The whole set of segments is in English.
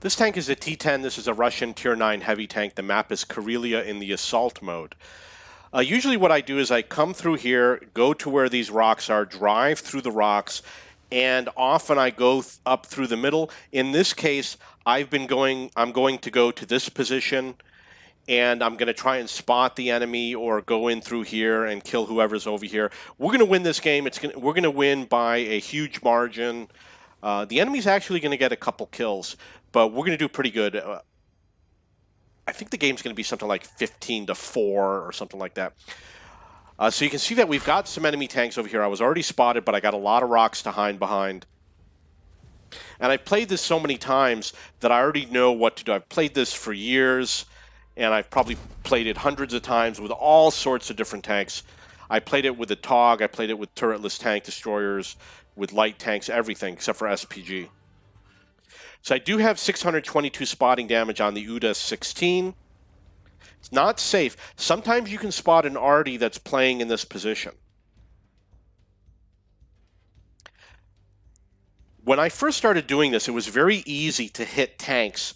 This tank is a T10. This is a Russian Tier 9 heavy tank. The map is Karelia in the assault mode. Usually what I do is I come through here, go to where these rocks are, drive through the rocks, and often I go up through the middle. In this case, I'm going to go to this position, and I'm going to try and spot the enemy or go in through here and kill whoever's over here. We're going to win this game. We're going to win by a huge margin. The enemy's actually going to get a couple kills, but we're going to do pretty good. I think the game's going to be something like 15-4 or something like that. So you can see that we've got some enemy tanks over here. I was already spotted, but I got a lot of rocks to hide behind. And I've played this so many times that I already know what to do. I've played this for years, and I've probably played it hundreds of times with all sorts of different tanks. I played it with the TOG, I played it with turretless tank destroyers, with light tanks, everything except for SPG. So I do have 622 spotting damage on the UDA 16. It's not safe. Sometimes you can spot an arty that's playing in this position. When I first started doing this, it was very easy to hit tanks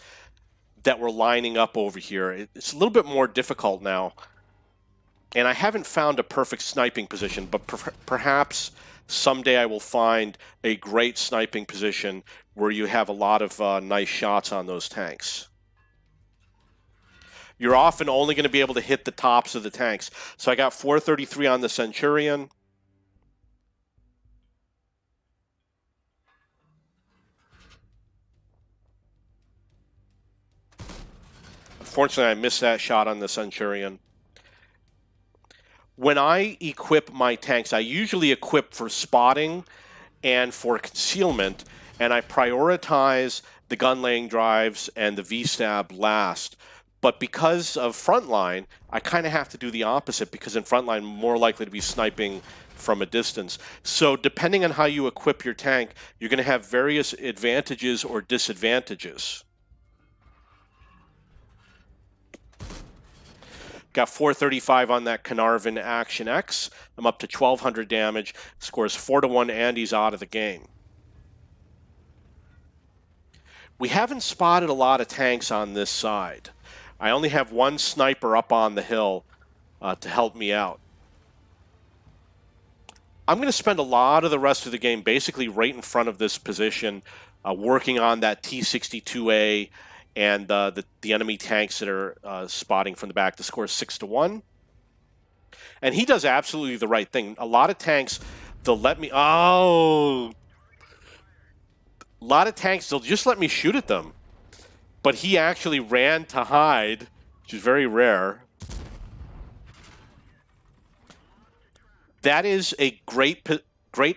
that were lining up over here. It's a little bit more difficult now. And I haven't found a perfect sniping position, but perhaps someday I will find a great sniping position where you have a lot of nice shots on those tanks. You're often only going to be able to hit the tops of the tanks. So I got 433 on the Centurion. Unfortunately, I missed that shot on the Centurion. When I equip my tanks, I usually equip for spotting and for concealment, and I prioritize the gun laying drives and the V-stab last. But because of frontline, I kind of have to do the opposite, because in frontline, I'm more likely to be sniping from a distance. So depending on how you equip your tank, you're going to have various advantages or disadvantages. Got 435 on that Carnarvon Action X. I'm up to 1,200 damage. Scores 4-1, and he's out of the game. We haven't spotted a lot of tanks on this side. I only have one sniper up on the hill to help me out. I'm going to spend a lot of the rest of the game basically right in front of this position, working on that T-62A and the enemy tanks that are spotting from the back. The score is 6-1. And he does absolutely the right thing. A lot of tanks, they'll let me... Oh! A lot of tanks, they'll just let me shoot at them. But he actually ran to hide, which is very rare. That is a great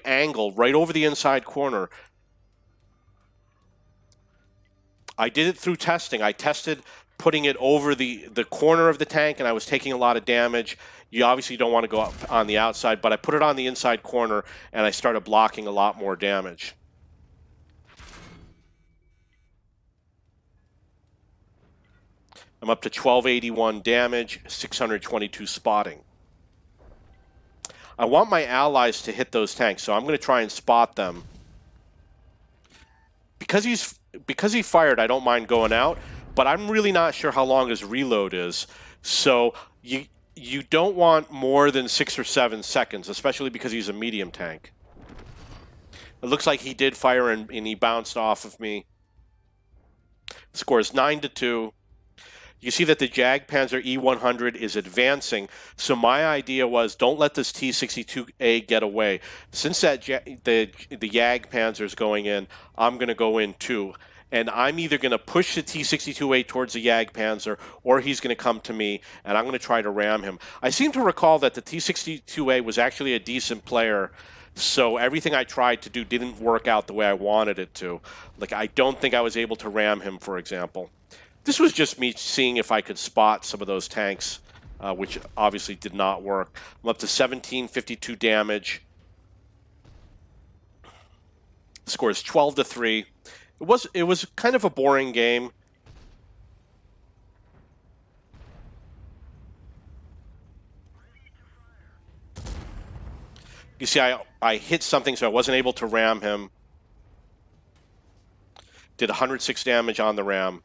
angle right over the inside corner. I did it through testing. I tested putting it over the corner of the tank, and I was taking a lot of damage. You obviously don't want to go up on the outside, but I put it on the inside corner, and I started blocking a lot more damage. I'm up to 1281 damage, 622 spotting. I want my allies to hit those tanks, so I'm going to try and spot them. Because he fired, I don't mind going out, but I'm really not sure how long his reload is. So you don't want more than 6 or 7 seconds, especially because he's a medium tank. It looks like he did fire and he bounced off of me. Scores 9-2. You see that the Jagdpanzer E100 is advancing, so my idea was don't let this T-62A get away. Since that the Jagdpanzer is going in, I'm going to go in too. And I'm either going to push the T-62A towards the Jagdpanzer, or he's going to come to me, and I'm going to try to ram him. I seem to recall that the T-62A was actually a decent player, so everything I tried to do didn't work out the way I wanted it to. Like, I don't think I was able to ram him, for example. This was just me seeing if I could spot some of those tanks, which obviously did not work. I'm up to 1752 damage. The score is 12-3. It was kind of a boring game. You see, I hit something, so I wasn't able to ram him. did 106 damage on the ram.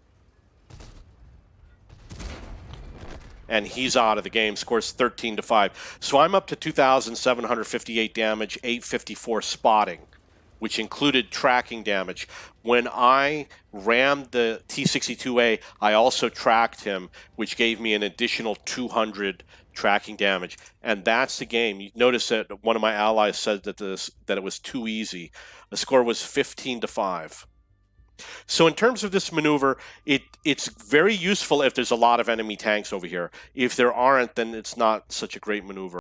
And he's out of the game, scores 13-5. So I'm up to 2,758 damage, 854 spotting, which included tracking damage. When I rammed the T-62A, I also tracked him, which gave me an additional 200 tracking damage. And that's the game. You notice that one of my allies said that it was too easy. The score was 15-5. So in terms of this maneuver, it's very useful if there's a lot of enemy tanks over here. If there aren't, then it's not such a great maneuver.